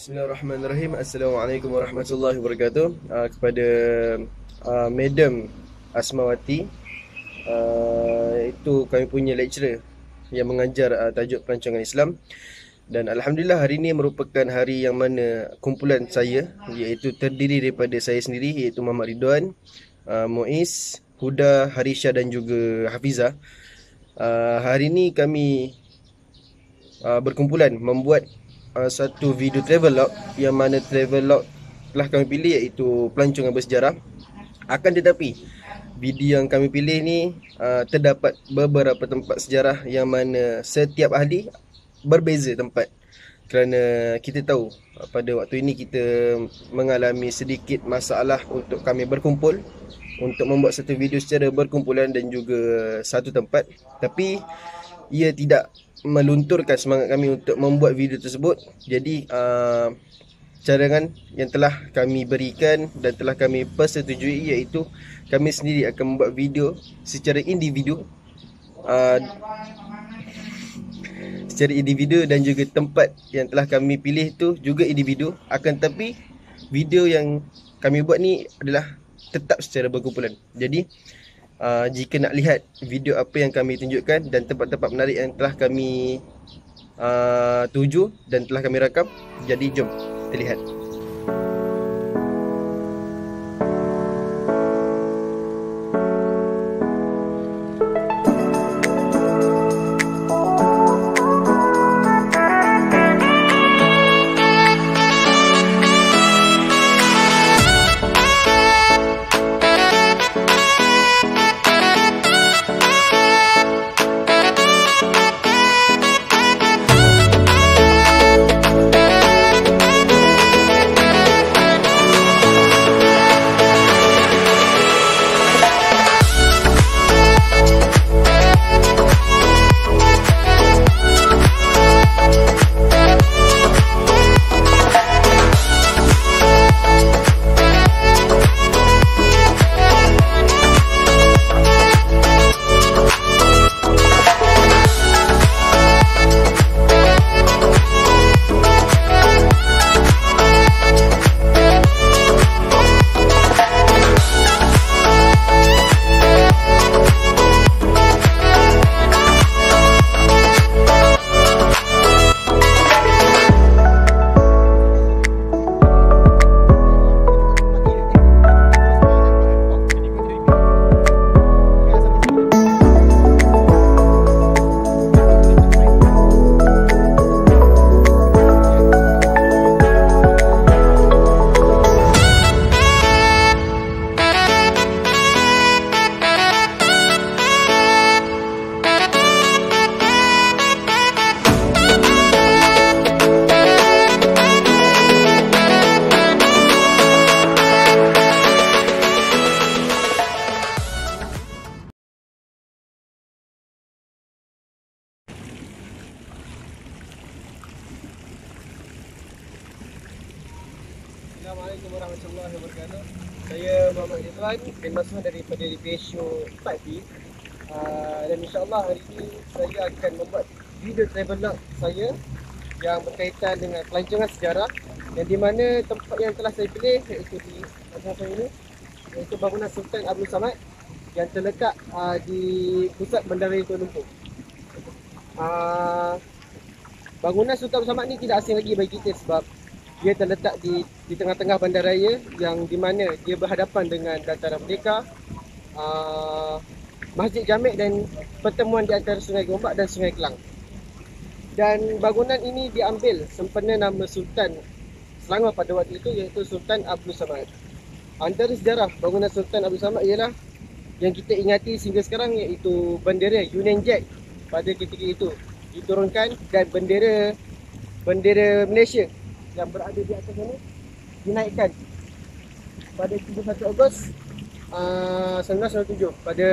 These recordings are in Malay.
Bismillahirrahmanirrahim. Assalamualaikum warahmatullahi wabarakatuh. Kepada Madam Asmawati, itu kami punya lecturer yang mengajar tajuk pelancongan Islam. Dan Alhamdulillah hari ini merupakan hari yang mana kumpulan saya, iaitu terdiri daripada saya sendiri, iaitu Muhammad Ridwan, Muiz, Huda, Harisha dan juga Hafizah. Hari ini kami berkumpulan membuat satu video travel log, yang mana travel log telah kami pilih iaitu pelancongan bersejarah. Akan tetapi video yang kami pilih ni terdapat beberapa tempat sejarah yang mana setiap ahli berbeza tempat, kerana kita tahu pada waktu ini kita mengalami sedikit masalah untuk kami berkumpul untuk membuat satu video secara berkumpulan dan juga satu tempat. Tapi ia tidak melunturkan semangat kami untuk membuat video tersebut. Jadi cadangan yang telah kami berikan dan telah kami persetujui iaitu kami sendiri akan membuat video secara individu, dan juga tempat yang telah kami pilih itu juga individu. Akan tetapi video yang kami buat ni adalah tetap secara berkumpulan. Jadi jika nak lihat video apa yang kami tunjukkan dan tempat-tempat menarik yang telah kami tuju dan telah kami rakam, jadi jom kita lihat. Assalamualaikum warahmatullahi wabarakatuh. Saya Muhammad Ridwan, bermasuk daripada DPSU 4B. Dan insyaAllah hari ini saya akan membuat video travel log saya yang berkaitan dengan pelancongan sejarah, yang di mana tempat yang telah saya pilih iaitu di belakang saya ini, iaitu bangunan Sultan Abdul Samad yang terletak di pusat Bandaraya Kuala Lumpur. Bangunan Sultan Abdul Samad ni tidak asing lagi bagi kita sebab dia terletak di tengah-tengah bandaraya, yang di mana dia berhadapan dengan Dataran Merdeka, Masjid Jamek dan pertemuan di antara Sungai Gombak dan Sungai Kelang. Dan bangunan ini diambil sempena nama Sultan Selangor pada waktu itu, iaitu Sultan Abdul Samad. Antara sejarah bangunan Sultan Abdul Samad ialah yang kita ingati sehingga sekarang, iaitu bendera Union Jack pada ketika itu diturunkan, dan bendera Malaysia yang berada di atas sana dinaikkan pada 31 Ogos 1997 pada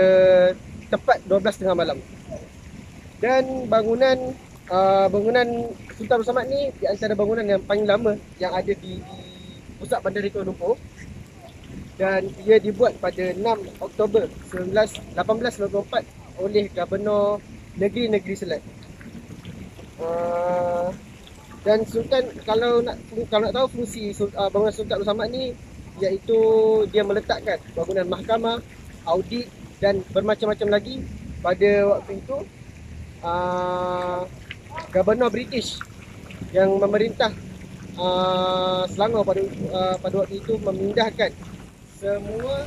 tepat 12.30 malam. Dan bangunan Sultan Abdul Samad ni di antara bangunan yang paling lama yang ada di pusat Bandaraya Kuala Lumpur, dan ia dibuat pada 6 Oktober 1894 oleh Gubernur Negeri Selat. Dan Sultan, kalau nak tahu fungsi bangunan Sultan Abdul Samad ni, iaitu dia meletakkan bangunan mahkamah, audit dan bermacam-macam lagi. Pada waktu itu Gubernur British yang memerintah Selangor pada waktu itu memindahkan semua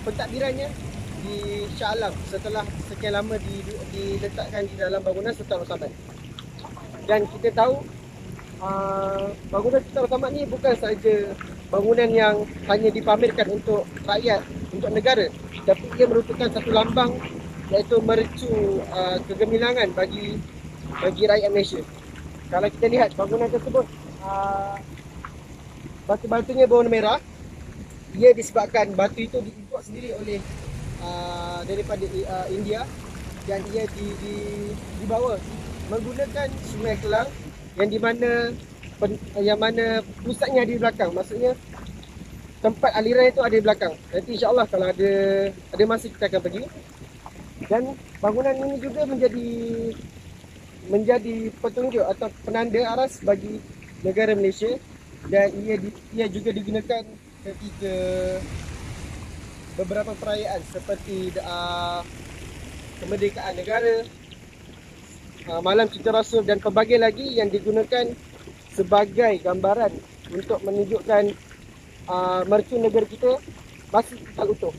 pentadbirannya di Shah Alam setelah sekian lama diletakkan di dalam bangunan Sultan Abdul Samad. Dan kita tahu bangunan Sultan Abdul Samad ni bukan sahaja bangunan yang hanya dipamerkan untuk rakyat, untuk negara, tapi ia merupakan satu lambang, iaitu mercu kegemilangan bagi rakyat Malaysia. Kalau kita lihat bangunan tersebut, batu-batunya berwarna merah. Ia disebabkan batu itu diimport sendiri oleh daripada India, dan ia dibawa menggunakan Sungai Kelang yang mana pusatnya di belakang. Maksudnya tempat aliran itu ada di belakang. Nanti insya-Allah kalau ada masa kita akan pergi. Dan bangunan ini juga menjadi petunjuk atau penanda aras bagi negara Malaysia, dan ia juga digunakan ketika beberapa perayaan seperti kemerdekaan negara, Malam Cinta Rasul dan pelbagai lagi yang digunakan sebagai gambaran untuk menunjukkan mercu negara kita masih tetap utuh.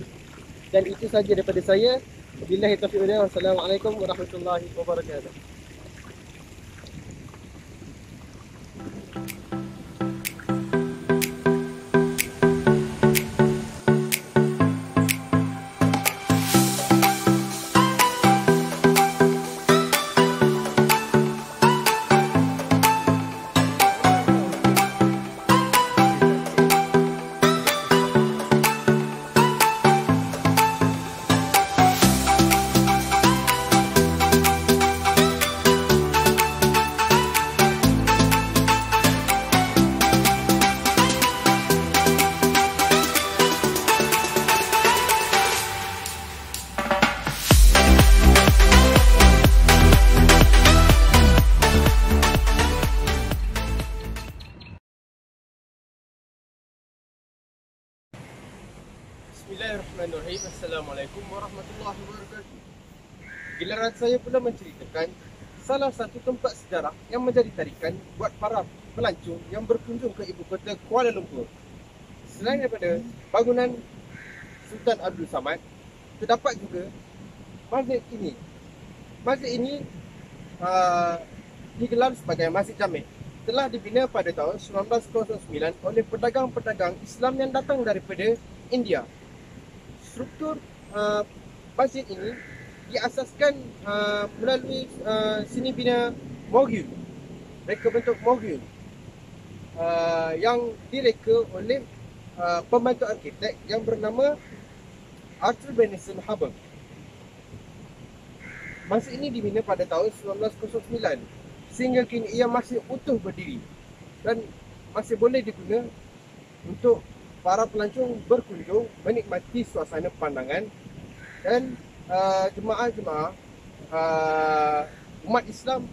Dan itu saja daripada saya. Billahi taufiq wal hidayah. Wassalamualaikum warahmatullahi wabarakatuh. Bismillahirrahmanirrahim. Assalamualaikum warahmatullahi wabarakatuh. Giliran saya pula menceritakan salah satu tempat sejarah yang menjadi tarikan buat para pelancong yang berkunjung ke ibu kota Kuala Lumpur. Selain daripada bangunan Sultan Abdul Samad, terdapat juga masjid ini. Masjid ini digelar sebagai Masjid Jamek. Telah dibina pada tahun 1909 oleh pedagang-pedagang Islam yang datang daripada India. Struktur masjid ini diasaskan melalui seni bina Moghul. Reka bentuk Moghul yang direka oleh pembantu arkitek yang bernama Arthur Benison Hubbard. Masjid ini dibina pada tahun 1909 sehingga kini ia masih utuh berdiri dan masih boleh diguna untuk para pelancong berkunjung menikmati suasana pandangan dan jemaah-jemaah umat Islam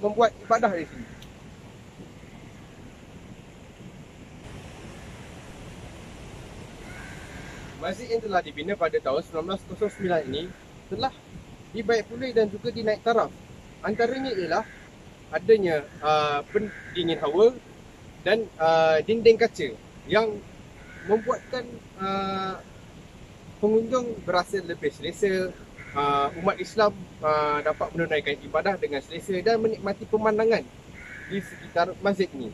membuat ibadah di sini. Masjid yang telah dibina pada tahun 1909 ini telah dibaik pulih dan juga dinaik taraf. Antaranya ialah adanya pendingin hawa dan dinding kaca yang membuatkan pengunjung berasa lebih selesa. Umat Islam dapat menunaikan ibadah dengan selesa dan menikmati pemandangan di sekitar masjid ini.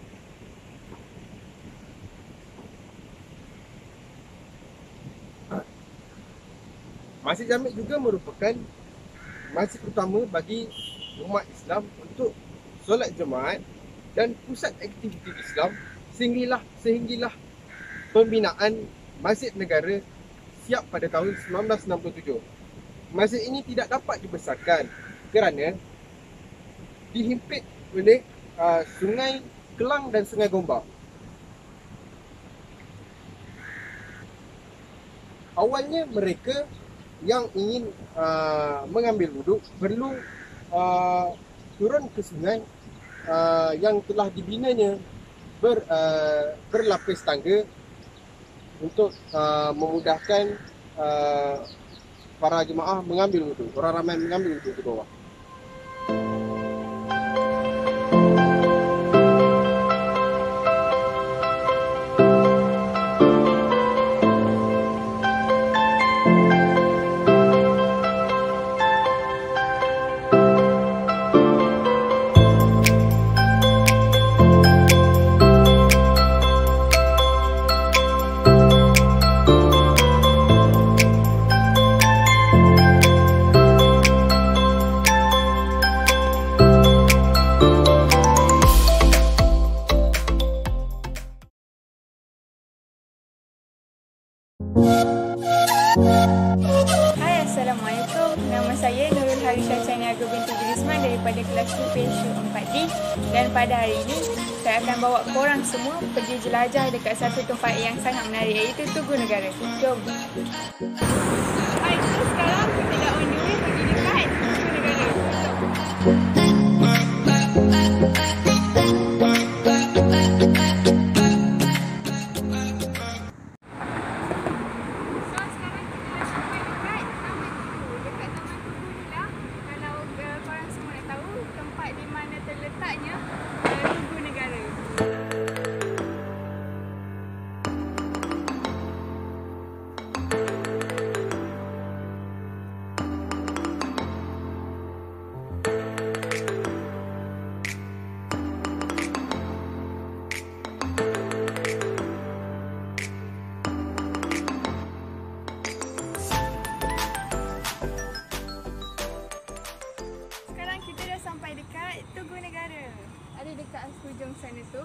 Masjid Jamek juga merupakan masjid utama bagi umat Islam untuk solat Jumaat dan pusat aktiviti Islam sehinggalah pembinaan Masjid Negara siap pada tahun 1967. Masjid ini tidak dapat dibesarkan kerana dihimpit oleh Sungai Kelang dan Sungai Gombak. Awalnya mereka yang ingin mengambil wuduk perlu turun ke sungai yang telah dibinanya berlapis tangga untuk memudahkan para jemaah mengambil wudu, orang ramai mengambil wudu di bawah. Hai, Assalamualaikum. Nama saya Nurul Harisha Chaniaga binti Girisman daripada kelas 2 PSU 4D. Dan pada hari ini, saya akan bawa korang semua pergi jelajah dekat satu tempat yang sangat menarik, iaitu Tugu Negara. Jom! Hai, so sekarang kita dah on the way pergi dekat Tugu Negara. Tugu Negara. Sekarang kita dah sampai dekat Tugu Negara. Ada dekat hujung sana tu.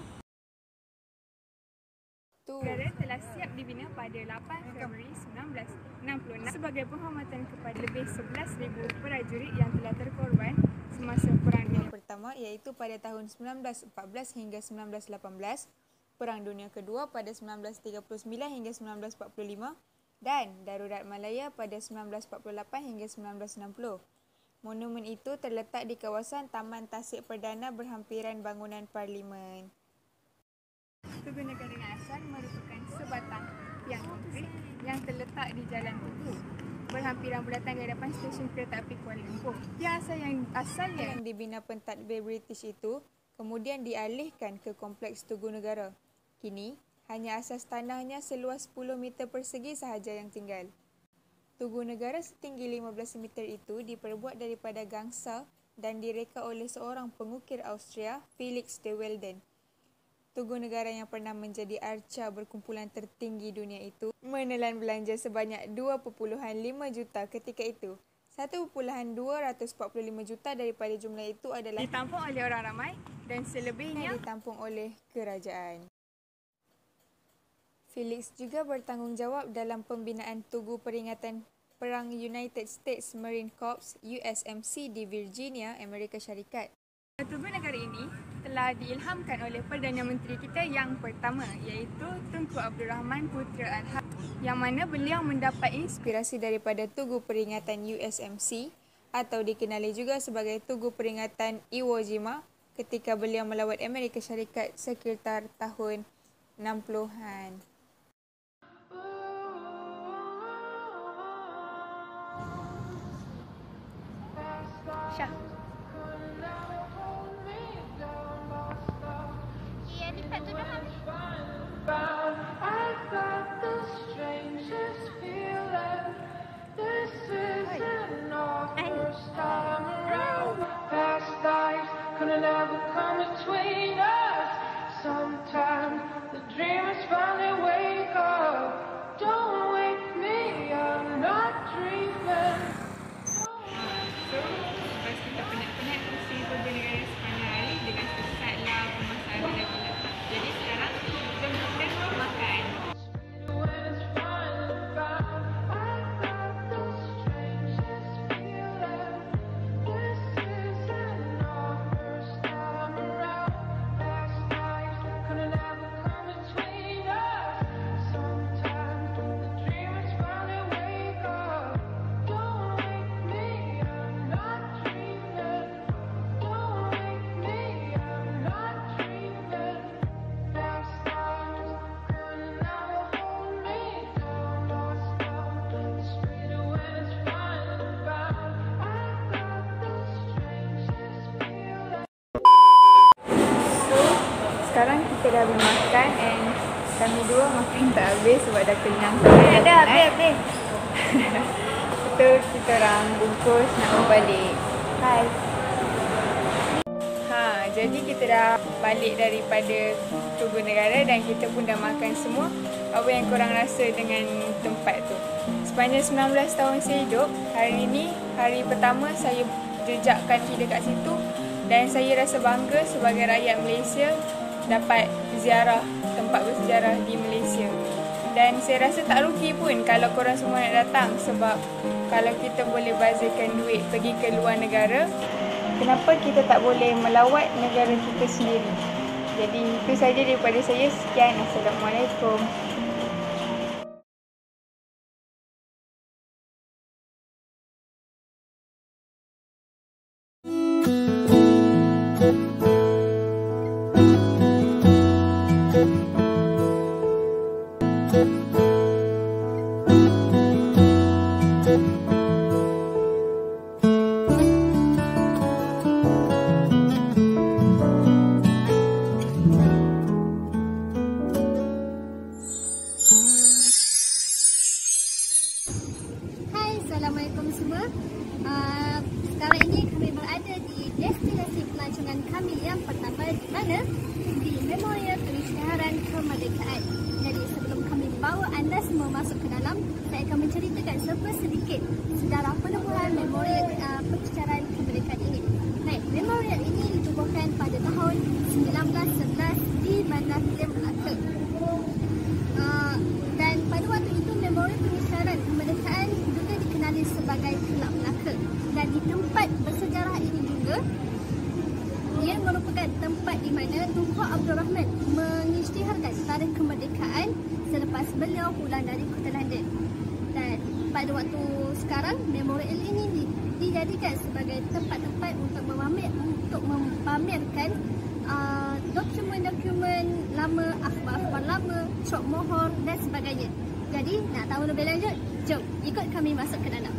Tugu Negara telah siap dibina pada 8 Februari 1966 sebagai penghormatan kepada lebih 11,000 prajurit yang telah terkorban semasa Perang Dunia Pertama, iaitu pada tahun 1914 hingga 1918, Perang Dunia Kedua pada 1939 hingga 1945 dan Darurat Malaya pada 1948 hingga 1960. Monumen itu terletak di kawasan Taman Tasik Perdana berhampiran bangunan Parlimen. Tugu Negara Asal merupakan sebatang tiang konkrit yang terletak di Jalan Tugu berhampiran bulatan di hadapan stesen kereta api Kuala Lumpur. Tiang asalnya yang dibina pentadbir British itu kemudian dialihkan ke kompleks Tugu Negara. Kini, hanya asas tanahnya seluas 10 meter persegi sahaja yang tinggal. Tugu Negara setinggi 15 meter itu diperbuat daripada gangsa dan direka oleh seorang pengukir Austria, Felix de Welden. Tugu Negara yang pernah menjadi arca berkumpulan tertinggi dunia itu menelan belanja sebanyak 2.5 juta ketika itu. 1.245 juta daripada jumlah itu adalah ditampung oleh orang ramai dan selebihnya ditampung oleh kerajaan. Felix juga bertanggungjawab dalam pembinaan Tugu Peringatan Perang United States Marine Corps USMC di Virginia, Amerika Syarikat. Tugu Negara ini telah diilhamkan oleh Perdana Menteri kita yang pertama, iaitu Tunku Abdul Rahman Putra Al-Haq, yang mana beliau mendapat inspirasi daripada Tugu Peringatan USMC atau dikenali juga sebagai Tugu Peringatan Iwo Jima ketika beliau melawat Amerika Syarikat sekitar tahun 60-an. Syah. Ya, lipat tu dah habis. Lepas kita penat-penat pusing Tugu Negara sepanjang hari dengan sesat lah, pemasaran dan pula. Jadi sekarang, jom kita makan. sekarang kita dah habis makan and kami dua makan tak habis sebab dah kenyang. Ada habis. So kita orang bungkus nak balik. Hai. Jadi kita dah balik daripada Tugu Negara dan kita pun dah makan semua. Apa yang korang rasa dengan tempat tu? Sepanjang 19 tahun saya hidup, hari ini hari pertama saya jejak kaki dekat situ dan saya rasa bangga sebagai rakyat Malaysia dapat ziarah tempat bersejarah di Malaysia. Dan saya rasa tak rugi pun kalau korang semua nak datang sebab kalau kita boleh bazirkan duit pergi ke luar negara, kenapa kita tak boleh melawat negara kita sendiri? Jadi itu saja daripada saya. Sekian. Assalamualaikum. Assalamualaikum semua. Sekarang ini kami berada di destinasi pelancongan kami yang pertama di mana di Memorial Pengisytiharan Kemerdekaan. Jadi sebelum kami bawa anda semua masuk ke dalam, saya akan menceritakan sedikit sejarah penubuhan Memorial Pengisytiharan Kemerdekaan ini. Baik, Memorial ini ditubuhkan pada tahun 1911 di Bandar Hilir Melaka. Dan pada waktu itu Memorial Pengisytiharan Kemerdekaan juga dikenali sebagai Kelab Melaka. Dan di tempat bersejarah ini juga, ia merupakan tempat di mana Tunku Abdul Rahman mengisytiharkan tarikh kemerdekaan selepas beliau pulang dari Kota London. Dan pada waktu sekarang, memorial ini dijadikan sebagai tempat-tempat untuk memamerkan dokumen-dokumen lama, akhbar-akhbar lama, cok mohor dan sebagainya. Jadi, nak tahu lebih lanjut? Jom, ikut kami masuk ke dalam.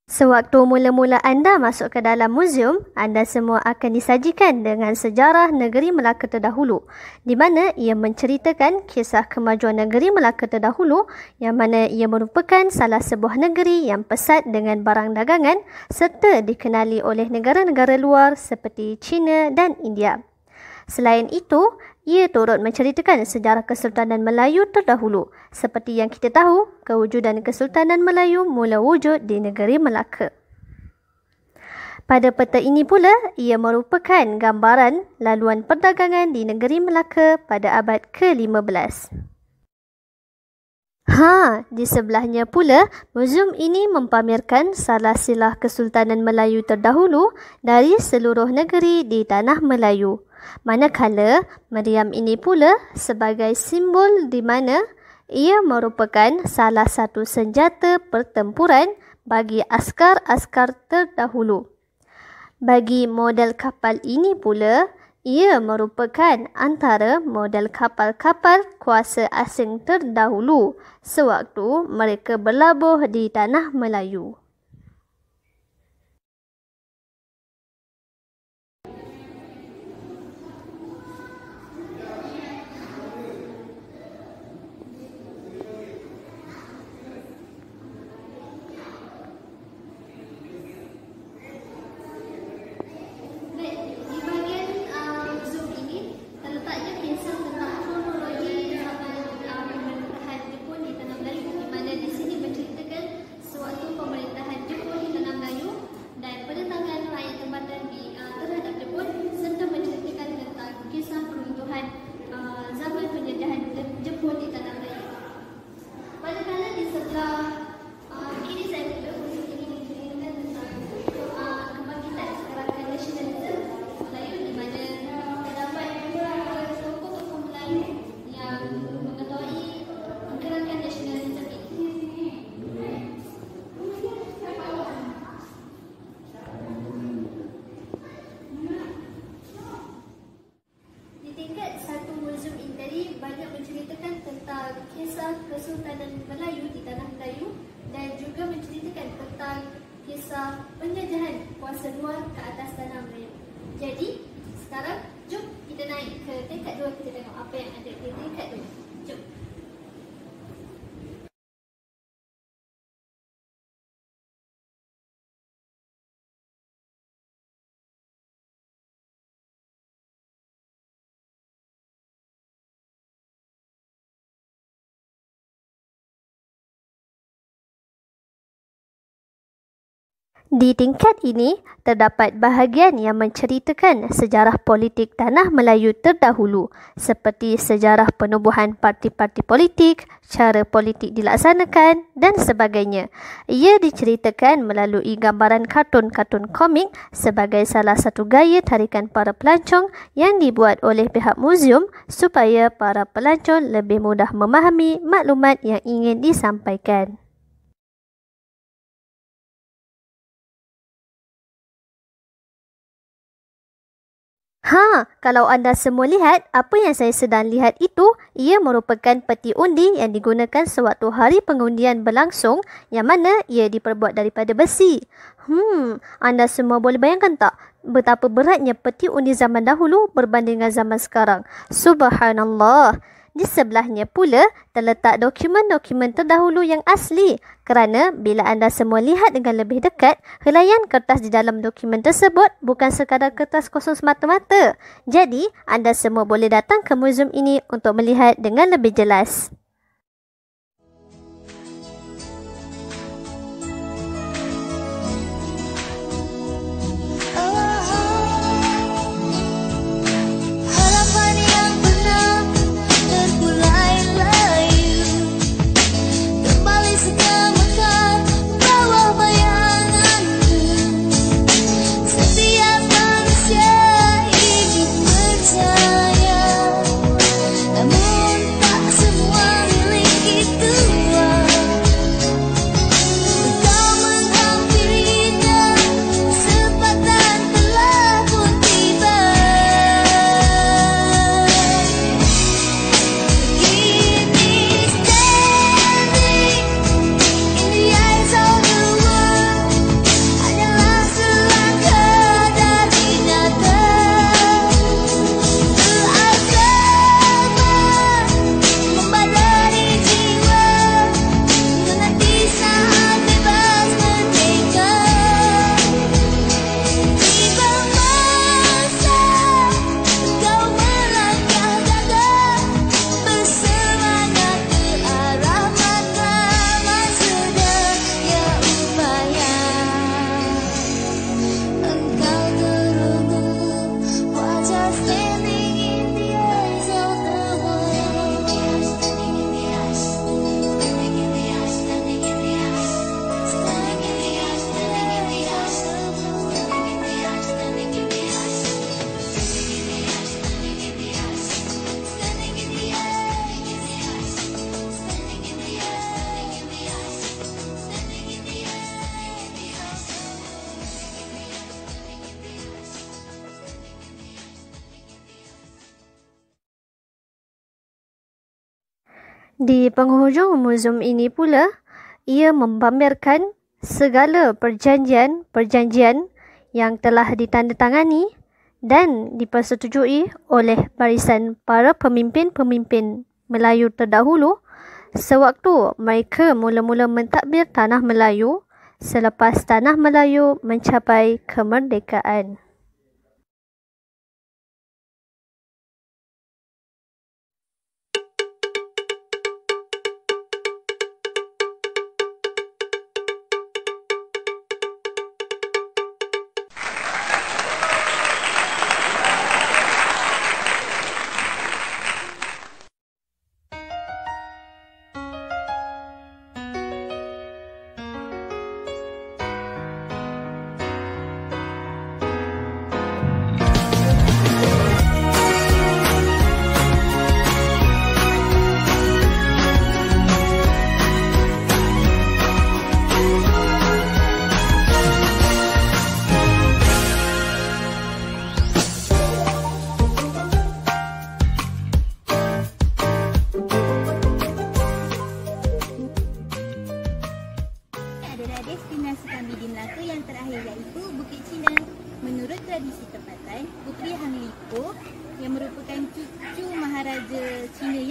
Sewaktu mula-mula anda masuk ke dalam muzium, anda semua akan disajikan dengan sejarah negeri Melaka terdahulu, di mana ia menceritakan kisah kemajuan negeri Melaka terdahulu yang mana ia merupakan salah sebuah negeri yang pesat dengan barang dagangan serta dikenali oleh negara-negara luar seperti China dan India. Selain itu, ia turut menceritakan sejarah Kesultanan Melayu terdahulu. Seperti yang kita tahu, kewujudan Kesultanan Melayu mula wujud di negeri Melaka. Pada peta ini pula, ia merupakan gambaran laluan perdagangan di negeri Melaka pada abad ke-15. Di sebelahnya pula, muzium ini mempamerkan salah-silah Kesultanan Melayu terdahulu dari seluruh negeri di Tanah Melayu. Manakala meriam ini pula sebagai simbol di mana ia merupakan salah satu senjata pertempuran bagi askar-askar terdahulu. Bagi model kapal ini pula, ia merupakan antara model kapal-kapal kuasa asing terdahulu sewaktu mereka berlabuh di Tanah Melayu. Pemerintahan Jepun di Tanah Melayu, di mana di sini menceritakan sewaktu pemerintahan muzium ini tadi banyak menceritakan tentang kisah Kesultanan Melayu di Tanah Melayu dan juga menceritakan tentang kisah penjajahan kuasa luar ke atas Tanah Melayu. Jadi, sekarang jom kita naik ke tingkat 2, kita tengok apa yang ada di tingkat 2. Jom. Di tingkat ini, terdapat bahagian yang menceritakan sejarah politik Tanah Melayu terdahulu seperti sejarah penubuhan parti-parti politik, cara politik dilaksanakan dan sebagainya. Ia diceritakan melalui gambaran kartun-kartun komik sebagai salah satu gaya tarikan para pelancong yang dibuat oleh pihak muzium supaya para pelancong lebih mudah memahami maklumat yang ingin disampaikan. Kalau anda semua lihat, apa yang saya sedang lihat itu, ia merupakan peti undi yang digunakan sewaktu hari pengundian berlangsung yang mana ia diperbuat daripada besi. Anda semua boleh bayangkan tak betapa beratnya peti undi zaman dahulu berbanding dengan zaman sekarang? Subhanallah. Di sebelahnya pula terletak dokumen-dokumen terdahulu yang asli kerana bila anda semua lihat dengan lebih dekat, helaian kertas di dalam dokumen tersebut bukan sekadar kertas kosong semata-mata. Jadi, anda semua boleh datang ke muzium ini untuk melihat dengan lebih jelas. Di penghujung muzium ini pula, ia mempamerkan segala perjanjian yang telah ditandatangani dan dipersetujui oleh barisan para pemimpin-pemimpin Melayu terdahulu sewaktu mereka mula-mula mentadbir Tanah Melayu selepas Tanah Melayu mencapai kemerdekaan.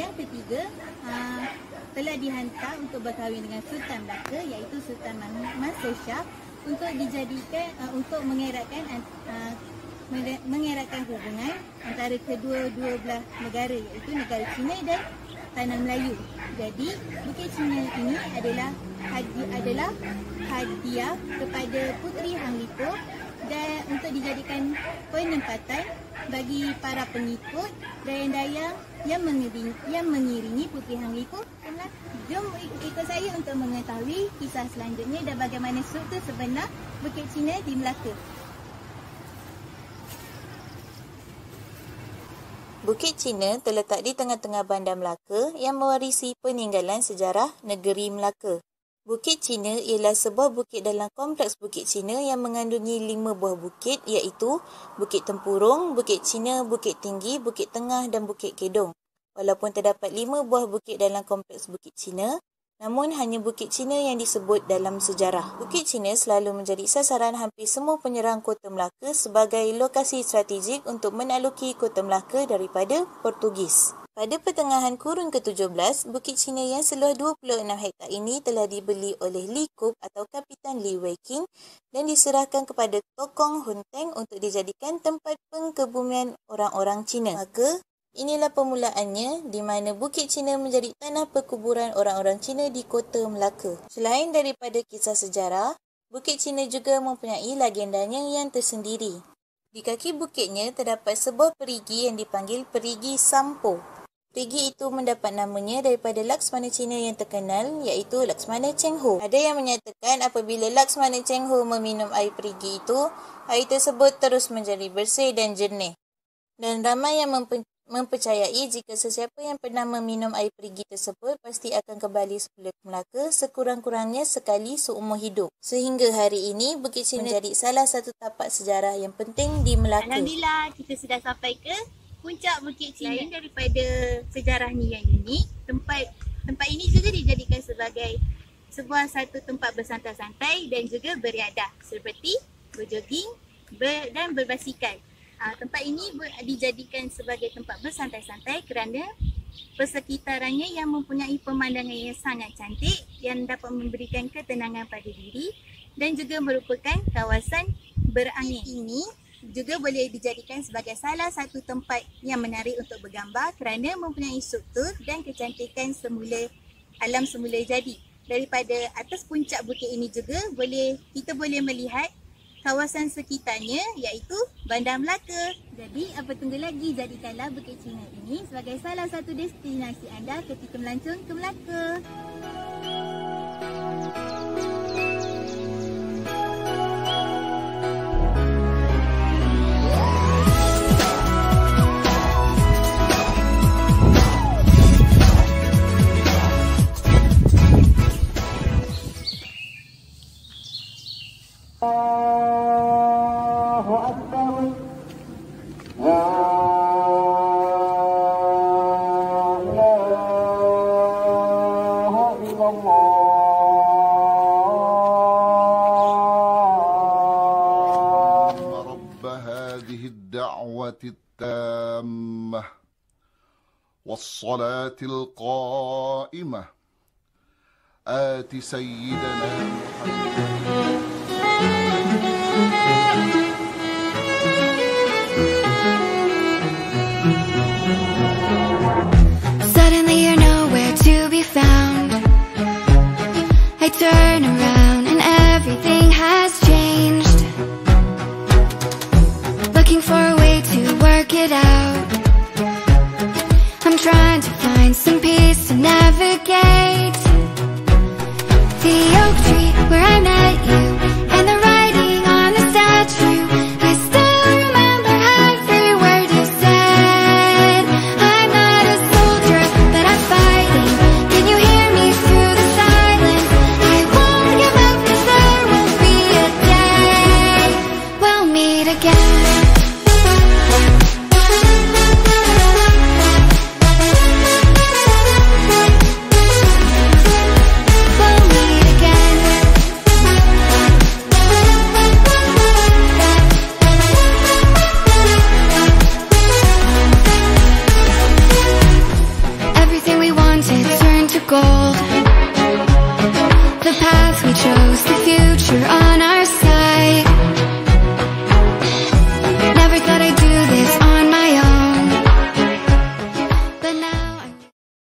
yang ketiga telah dihantar untuk berkahwin dengan Sultan Melaka iaitu Sultan Mansur Shah untuk dijadikan untuk mengeratkan hubungan antara kedua-dua belah negara iaitu negara China dan Tanah Melayu. Jadi Bukit China ini adalah hadiah kepada Puteri Hang Liput dan untuk dijadikan penempatan bagi para pengikut dayang-dayang yang mengiringi Puteri Hang Liput. Jom ikut saya untuk mengetahui kisah selanjutnya dan bagaimana struktur sebenar Bukit China di Melaka. Bukit China terletak di tengah-tengah bandar Melaka yang mewarisi peninggalan sejarah negeri Melaka. Bukit China ialah sebuah bukit dalam kompleks Bukit China yang mengandungi 5 buah bukit iaitu Bukit Tempurung, Bukit China, Bukit Tinggi, Bukit Tengah dan Bukit Kedong. Walaupun terdapat 5 buah bukit dalam kompleks Bukit China, namun hanya Bukit China yang disebut dalam sejarah. Bukit China selalu menjadi sasaran hampir semua penyerang Kota Melaka sebagai lokasi strategik untuk menakluki Kota Melaka daripada Portugis. Pada pertengahan kurun ke-17, Bukit China yang seluas 26 hektar ini telah dibeli oleh Li Kup atau Kapitan Li Weiqing dan diserahkan kepada Tokong Hunteng untuk dijadikan tempat pengkebumian orang-orang Cina. Maka, inilah permulaannya di mana Bukit China menjadi tanah perkuburan orang-orang Cina di Kota Melaka. Selain daripada kisah sejarah, Bukit China juga mempunyai legendanya yang tersendiri. Di kaki bukitnya terdapat sebuah perigi yang dipanggil Perigi Sampo. Perigi itu mendapat namanya daripada Laksmana Cina yang terkenal iaitu Laksmana Cheng Ho. Ada yang menyatakan apabila Laksmana Cheng Ho meminum air perigi itu, air tersebut terus menjadi bersih dan jernih. Dan ramai yang mempercayai jika sesiapa yang pernah meminum air perigi tersebut pasti akan kembali semula ke Melaka sekurang-kurangnya sekali seumur hidup. Sehingga hari ini Bukit China menjadi salah satu tapak sejarah yang penting di Melaka. Alhamdulillah kita sudah sampai ke puncak Bukit China. Selain daripada sejarahnya yang unik, tempat ini juga dijadikan sebagai sebuah satu tempat bersantai-santai dan juga beriadah seperti berjoging dan berbasikal. Tempat ini dijadikan sebagai tempat bersantai-santai kerana persekitarannya yang mempunyai pemandangan yang sangat cantik yang dapat memberikan ketenangan pada diri dan juga merupakan kawasan berangin. Ini juga boleh dijadikan sebagai salah satu tempat yang menarik untuk bergambar kerana mempunyai struktur dan kecantikan alam semula jadi. Daripada atas puncak bukit ini juga kita boleh melihat kawasan sekitarnya iaitu Bandar Melaka. Jadi apa tunggu lagi, jadikanlah Bukit China ini sebagai salah satu destinasi anda ketika melancong ke Melaka. التامة والصلاة القائمة آت سيدنا محمد